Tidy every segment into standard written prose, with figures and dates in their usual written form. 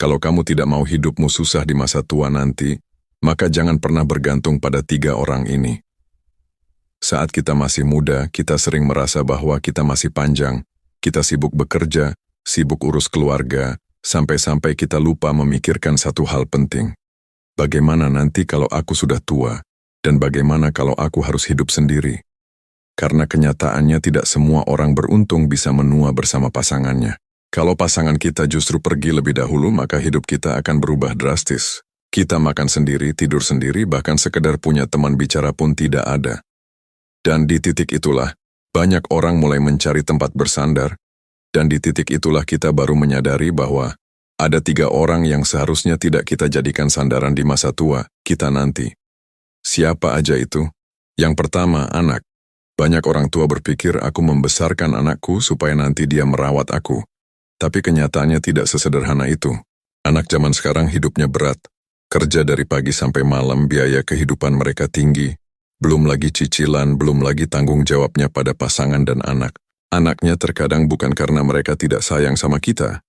Kalau kamu tidak mau hidupmu susah di masa tua nanti, maka jangan pernah bergantung pada 3 orang ini. Saat kita masih muda, kita sering merasa bahwa kita masih panjang. Kita sibuk bekerja, sibuk urus keluarga, sampai-sampai kita lupa memikirkan satu hal penting. Bagaimana nanti kalau aku sudah tua? Dan bagaimana kalau aku harus hidup sendiri? Karena kenyataannya tidak semua orang beruntung bisa menua bersama pasangannya. Kalau pasangan kita justru pergi lebih dahulu, maka hidup kita akan berubah drastis. Kita makan sendiri, tidur sendiri, bahkan sekedar punya teman bicara pun tidak ada. Dan di titik itulah, banyak orang mulai mencari tempat bersandar, dan di titik itulah kita baru menyadari bahwa ada 3 orang yang seharusnya tidak kita jadikan sandaran di masa tua kita nanti. Siapa aja itu? Yang pertama, anak. Banyak orang tua berpikir aku membesarkan anakku supaya nanti dia merawat aku. Tapi kenyataannya tidak sesederhana itu. Anak zaman sekarang hidupnya berat. Kerja dari pagi sampai malam, biaya kehidupan mereka tinggi. Belum lagi cicilan, belum lagi tanggung jawabnya pada pasangan dan anak. Anaknya terkadang bukan karena mereka tidak sayang sama kita,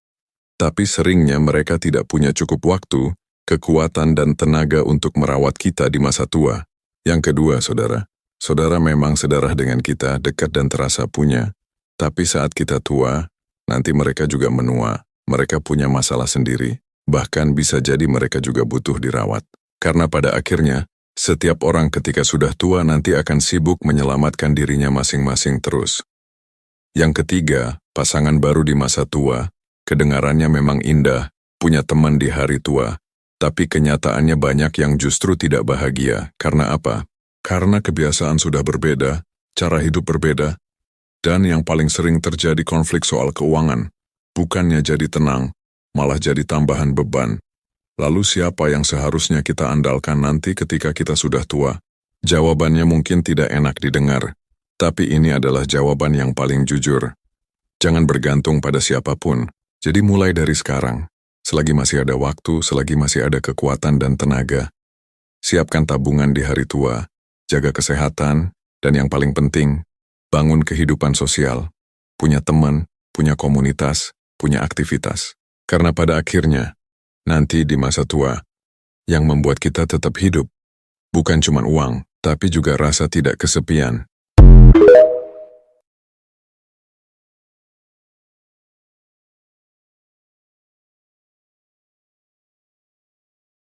tapi seringnya mereka tidak punya cukup waktu, kekuatan dan tenaga untuk merawat kita di masa tua. Yang kedua, saudara. Saudara memang sedarah dengan kita, dekat dan terasa punya. Tapi saat kita tua, nanti mereka juga menua, mereka punya masalah sendiri, bahkan bisa jadi mereka juga butuh dirawat. Karena pada akhirnya, setiap orang ketika sudah tua nanti akan sibuk menyelamatkan dirinya masing-masing terus. Yang ketiga, pasangan baru di masa tua, kedengarannya memang indah, punya teman di hari tua, tapi kenyataannya banyak yang justru tidak bahagia. Karena apa? Karena kebiasaan sudah berbeda, cara hidup berbeda, dan yang paling sering terjadi konflik soal keuangan. Bukannya jadi tenang, malah jadi tambahan beban. Lalu siapa yang seharusnya kita andalkan nanti ketika kita sudah tua? Jawabannya mungkin tidak enak didengar, tapi ini adalah jawaban yang paling jujur. Jangan bergantung pada siapapun, jadi mulai dari sekarang. Selagi masih ada waktu, selagi masih ada kekuatan dan tenaga, siapkan tabungan di hari tua, jaga kesehatan, dan yang paling penting, bangun kehidupan sosial, punya teman, punya komunitas, punya aktivitas. Karena pada akhirnya, nanti di masa tua, yang membuat kita tetap hidup, bukan cuma uang, tapi juga rasa tidak kesepian.